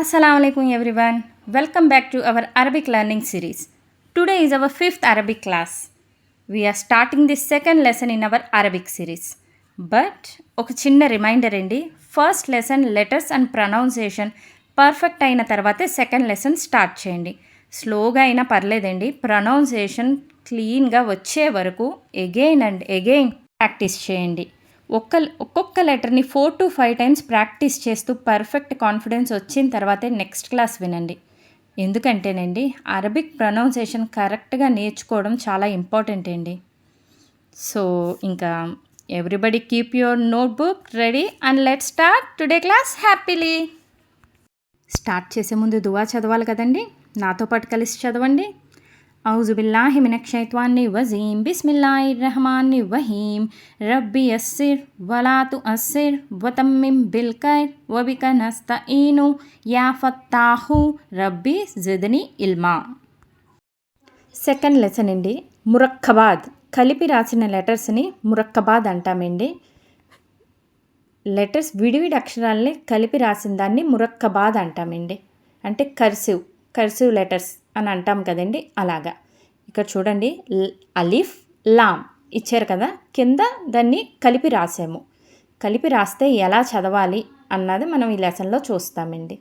Assalamu alaikum everyone. Welcome back to our Arabic learning series. Today is our 5th Arabic class. We are starting the second lesson in our Arabic series. But ఒక చిన్న reminder అండి, first lesson letters and pronunciation perfect అయిన తర్వాతే second lesson start చేయండి. స్లోగా అయినా పర్లేదండి, pronunciation క్లీన్గా వచ్చే వరకు ఎగైన్ అండ్ ఎగైన్ ప్రాక్టీస్ చేయండి. ఒక్కొక్క లెటర్ని 4 to 5 టైమ్స్ ప్రాక్టీస్ చేస్తూ పర్ఫెక్ట్ కాన్ఫిడెన్స్ వచ్చిన తర్వాతే నెక్స్ట్ క్లాస్ వినండి. ఎందుకంటేనండి అరబిక్ ప్రొనౌన్సియేషన్ కరెక్ట్గా నేర్చుకోవడం చాలా ఇంపార్టెంట్ అండి. సో ఇంకా everybody keep your notebook ready and let start today class happily. Start చేసే ముందు దువా చదవాలి కదండి, నాతో పాటు కలిసి చదవండి. औज़ु बिल्लाहि मिनश्शैत्वानिर रजीम बिस्मिल्लाहिर रहमानिर रहीम रब्बी यस्सिर वला तुअस्सिर वतम्मिम बिल खैर वबिक नस्तईनु या फत्ताहु रब्बी ज़िदनी इल्मा. సెకండ్ లెసన్ అండి, మురక్కబాద్. కలిపి రాసిన లెటర్స్ని మురక్కబాద్ అంటామండి. లెటర్స్ విడివిడి అక్షరాలని కలిపి రాసిన దాన్ని మురక్కబాద్ అంటామండి. అంటే కర్సివ్ లెటర్స్ అని అంటాం కదండి, అలాగా. ఇక్కడ చూడండి, అలిఫ్ లామ్ ఇచ్చారు కదా, కింద దాన్ని కలిపి రాసాము. కలిపి రాస్తే ఎలా చదవాలి అన్నది మనం ఈ లెసన్లో చూస్తామండి.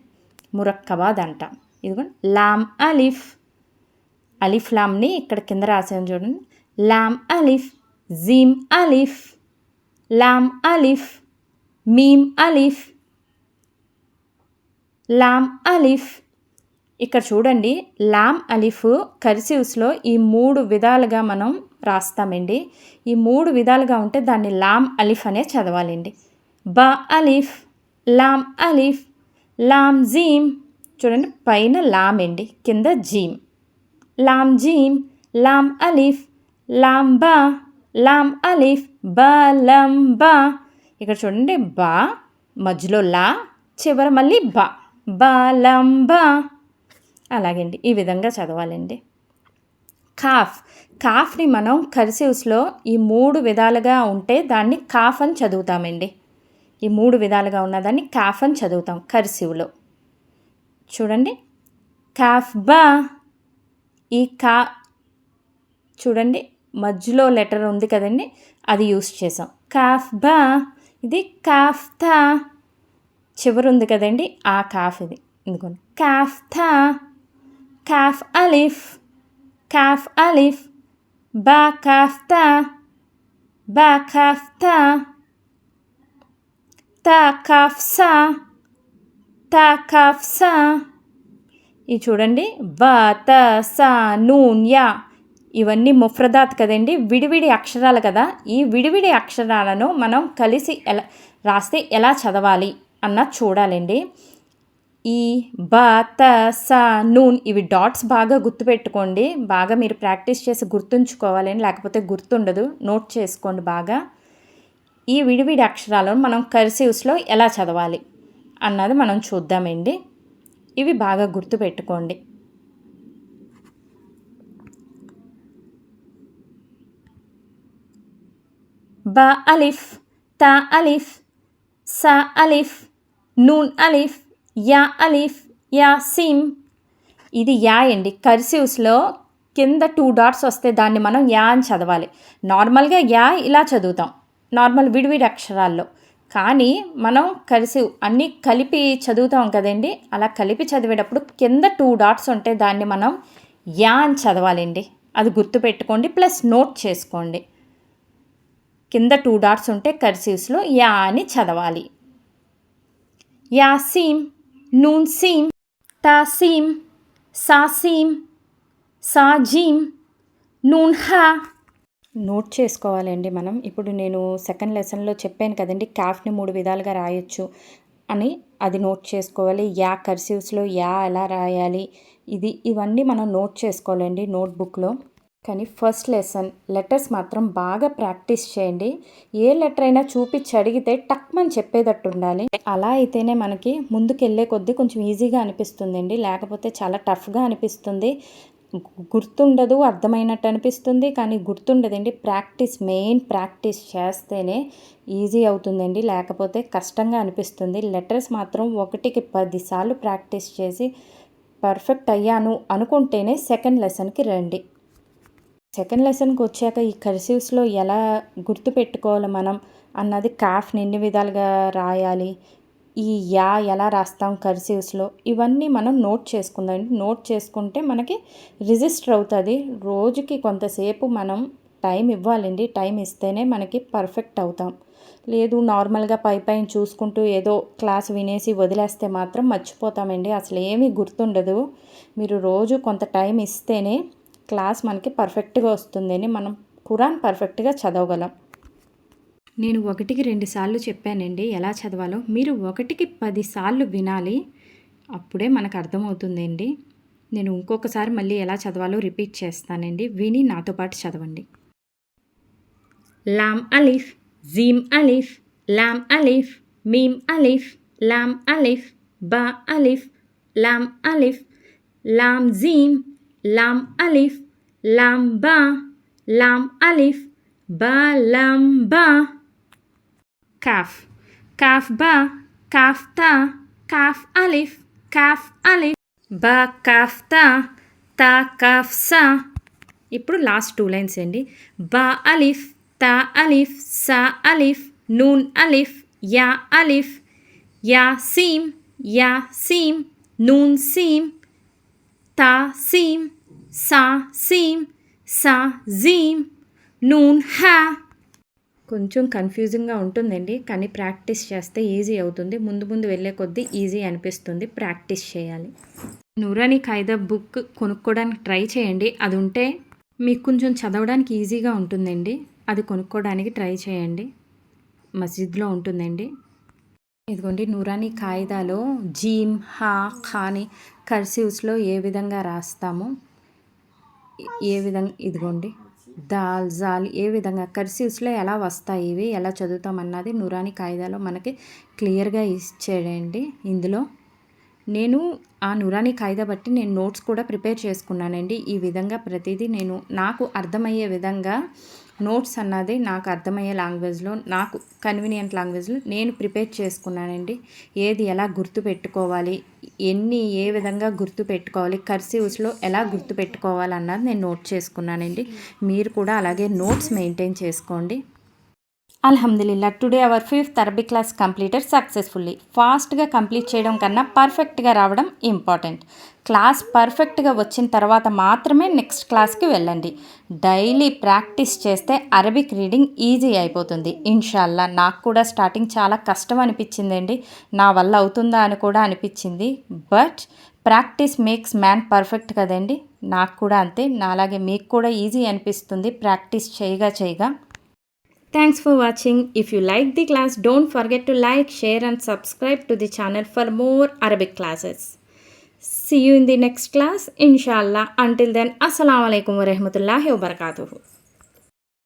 మురక్కబాద్ అంటాం. ఇదిగోండి, లామ్ అలిఫ్, అలిఫ్ లామ్ని ఇక్కడ కింద రాసాము చూడండి. లామ్ అలిఫ్, జీమ్ అలిఫ్, లామ్ అలిఫ్, మీమ్ అలిఫ్, లామ్ అలిఫ్. ఇక్కడ చూడండి, లామ్ అలిఫ్ కర్సివ్స్లో ఈ 3 విధాలుగా మనం రాస్తామండి. ఈ 3 విధాలుగా ఉంటే దాన్ని లామ్ అలిఫ్ అనే చదవాలండి. బా అలిఫ్, లామ్ అలిఫ్, లామ్ జీమ్. చూడండి, పైన లామ్ అండి, కింద జీమ్. లామ్ జీమ్, లామ్ అలిఫ్, లామ్ బా, లామ్ అలిఫ్, బా లం బా. ఇక్కడ చూడండి, బా మధ్యలో లా, చివర మళ్ళీ బా, బా లం బా. అలాగండి, ఈ విధంగా చదవాలండి. కాఫ్ని మనం కర్సివ్స్లో ఈ 3 విధాలుగా ఉంటే దాన్ని కాఫ్ అని చదువుతామండి. ఈ 3 విధాలుగా ఉన్నదాన్ని కాఫ్ అని చదువుతాం కర్సివ్లో. చూడండి, కాఫ్ బా. ఈ చూడండి, మధ్యలో లెటర్ ఉంది కదండి, అది యూస్ చేసాం. కాఫ్ బా. ఇది కాఫ్ థా, చివరి ఉంది కదండి, ఆ కాఫ్ ఇది. ఎందుకండి, కాఫ్ థా. కాఫ్ అలిఫ్, కాఫ్ అలిఫ్, బా కాఫ్ తా, బా కాఫ్ తా, తా కాఫ్ సా, తా కాఫ్ సా. ఇది చూడండి, బా త సా నూన్ యా. ఇవన్నీ ముఫ్రదాత్ కదండి, విడివిడి అక్షరాలు కదా. ఈ విడివిడి అక్షరాలను మనం కలిసి ఎలా రాస్తే ఎలా చదవాలి అన్న చూడాలండి. ఈ బా త సా నూన్, ఇవి డాట్స్ బాగా గుర్తుపెట్టుకోండి. బాగా మీరు ప్రాక్టీస్ చేసి గుర్తుంచుకోవాలని, లేకపోతే గుర్తుండదు. నోట్ చేసుకోండి బాగా. ఈ విడివిడి అక్షరాలను మనం కర్సివ్స్లో ఎలా చదవాలి అన్నది మనం చూద్దామండి. ఇవి బాగా గుర్తుపెట్టుకోండి. బా అలిఫ్, తా అలిఫ్, సా అలిఫ్, నూన్ అలిఫ్, యా అలిఫ్, యా సిమ్. ఇది యా అండి. కర్సివ్స్లో కింద 2 డాట్స్ వస్తే దాన్ని మనం యా అని చదవాలి. నార్మల్గా యా ఇలా చదువుతాం, నార్మల్ విడివిడి అక్షరాల్లో. కానీ మనం కర్సివ్ అన్నీ కలిపి చదువుతాం కదండి, అలా కలిపి చదివేటప్పుడు కింద 2 డాట్స్ ఉంటే దాన్ని మనం యా అని చదవాలండి. అది గుర్తుపెట్టుకోండి, ప్లస్ నోట్ చేసుకోండి. కింద 2 డాట్స్ ఉంటే కర్సివ్స్లో యా అని చదవాలి. యాసీమ్, నూన్ సీమ్, తాసీమ్, సాసీమ్, సాజీమ్, నూన్ హా. నోట్ చేసుకోవాలండి మనం. ఇప్పుడు నేను సెకండ్ లెసన్లో చెప్పాను కదండి, కాఫ్ని 3 విధాలుగా రాయొచ్చు అని. అది నోట్ చేసుకోవాలి. యా కర్సివ్స్లో యా ఎలా రాయాలి, ఇవన్నీ మనం నోట్ చేసుకోవాలండి నోట్బుక్లో. కానీ ఫస్ట్ లెసన్ లెటర్స్ మాత్రం బాగా ప్రాక్టీస్ చేయండి. ఏ లెటర్ అయినా చూపించి అడిగితే టక్మని చెప్పేటట్టు ఉండాలి. అలా అయితేనే మనకి ముందుకు వెళ్ళే కొద్దీ కొంచెం ఈజీగా అనిపిస్తుందండి, లేకపోతే చాలా టఫ్గా అనిపిస్తుంది. గుర్తుండదు, అర్థమైనట్టు అనిపిస్తుంది, కానీ గుర్తుండదండి. మెయిన్ ప్రాక్టీస్ చేస్తేనే ఈజీ అవుతుందండి, లేకపోతే కష్టంగా అనిపిస్తుంది. లెటర్స్ మాత్రం 1కి 10 సార్లు ప్రాక్టీస్ చేసి పర్ఫెక్ట్ అయ్యాను అనుకుంటేనే సెకండ్ లెసన్కి రండి. సెకండ్ లెసన్కి వచ్చాక ఈ కర్సివ్స్లో ఎలా గుర్తుపెట్టుకోవాలి మనం అన్నది, కాఫ్ని ఎన్ని విధాలుగా రాయాలి, ఈ యా ఎలా రాస్తాం కర్సివ్స్లో, ఇవన్నీ మనం నోట్ చేసుకుందాం. నోట్ చేసుకుంటే మనకి రిజిస్టర్ అవుతుంది. రోజుకి కొంతసేపు మనం టైం ఇవ్వాలండి. టైం ఇస్తేనే మనకి పర్ఫెక్ట్ అవుతాం. లేదు నార్మల్గా పైన చూసుకుంటూ ఏదో క్లాస్ వినేసి వదిలేస్తే మాత్రం మర్చిపోతామండి, అసలు ఏమీ గుర్తుండదు. మీరు రోజు కొంత టైం ఇస్తేనే క్లాస్ మనకి పర్ఫెక్ట్గా వస్తుందని మనం ఖురాన్ పర్ఫెక్ట్గా చదవగలం. నేను 1కి 2 సార్లు చెప్పానండి ఎలా చదవాలో. మీరు 1కి 10 సార్లు వినాలి, అప్పుడే మనకు అర్థమవుతుందండి. నేను ఇంకొకసారి మళ్ళీ ఎలా చదవాలో రిపీట్ చేస్తానండి, విని నాతో పాటు చదవండి. లామ్ అలిఫ్, జీమ్ అలిఫ్, లామ్ అలిఫ్, మీమ్ అలిఫ్, లామ్ అలిఫ్, బా అలిఫ్, లామ్ అలిఫ్, లామ్ జీమ్, లామ్ అలిఫ్, లామ్ బా, లామ్ అలిఫ్, బా లామ్ బా. కాఫ్, కాఫ్ బా, కాఫ్ తా, కాఫ్ అలిఫ్, కాఫ్ అలిఫ్, బా కాఫ్ తా, తా కాఫ్ సా. ఇప్పుడు లాస్ట్ 2 లైన్స్ అండి. బా అలిఫ్, తా అలిఫ్, సా అలిఫ్, నూన్ అలిఫ్, యా అలిఫ్, యా సీమ్, యా సీమ్, నూన్ సీమ్, తా సీమ్, సా సీమ్, సా జీమ్, నూన్ హా. కొంచెం కన్ఫ్యూజింగ్గా ఉంటుందండి, కానీ ప్రాక్టీస్ చేస్తే ఈజీ అవుతుంది. ముందు వెళ్ళే కొద్దీ ఈజీ అనిపిస్తుంది. ప్రాక్టీస్ చేయాలి. నూరానీ ఖాయిదా బుక్ కొనుక్కోవడానికి ట్రై చేయండి. అది ఉంటే మీకు కొంచెం చదవడానికి ఈజీగా ఉంటుందండి. అది కొనుక్కోవడానికి ట్రై చేయండి, మస్జిద్లో ఉంటుందండి. ఇదిగోండి నూరానీ ఖాయిదాలో జీమ్, హా, ఖాని కర్సివ్స్లో ఏ విధంగా రాస్తాము, ఇదిగోండి దాల్, జాల్ ఏ విధంగా కర్సివ్స్లో ఎలా వస్తాయి, ఇవి ఎలా చదువుతామన్నది నూరానీ ఖాయిదాలో మనకి క్లియర్గా ఇచ్చాడండి. ఇందులో నేను ఆ నూరానీ ఖాయిదా బట్టి నేను నోట్స్ కూడా ప్రిపేర్ చేసుకున్నానండి. ఈ విధంగా ప్రతిదీ నాకు అర్థమయ్యే విధంగా నోట్స్ అన్నది నాకు అర్థమయ్యే లాంగ్వేజ్లో, నాకు కన్వీనియంట్ లాంగ్వేజ్లో నేను ప్రిపేర్ చేసుకున్నానండి. ఏది ఎలా గుర్తుపెట్టుకోవాలి, ఏ విధంగా గుర్తుపెట్టుకోవాలి, కర్సివ్స్లో ఎలా గుర్తుపెట్టుకోవాలి అన్నది నేను నోట్ చేసుకున్నానండి. మీరు కూడా అలాగే నోట్స్ మెయింటైన్ చేసుకోండి. అల్హమ్దులిల్లా, today our 5th Arabic class completed successfully. ఫాస్ట్గా కంప్లీట్ చేయడం కన్నా పర్ఫెక్ట్గా రావడం ఇంపార్టెంట్. క్లాస్ పర్ఫెక్ట్గా వచ్చిన తర్వాత మాత్రమే నెక్స్ట్ క్లాస్కి వెళ్ళండి. డైలీ ప్రాక్టీస్ చేస్తే అరబిక్ రీడింగ్ ఈజీ అయిపోతుంది ఇన్షాల్లా. నాకు కూడా స్టార్టింగ్ చాలా కష్టం అనిపించిందండి, నా వల్ల అవుతుందా అని కూడా అనిపించింది. But practice makes man perfect కదండి, నాకు కూడా అంతే. నాలాగే మీకు కూడా ఈజీ అనిపిస్తుంది ప్రాక్టీస్ చేయగా. Thanks for watching. If you like the class, don't forget to like, share and subscribe to the channel for more Arabic classes. See you in the next class, inshallah. Until then, Assalamu alaikum wa rahmatullahi wa barakatuhu.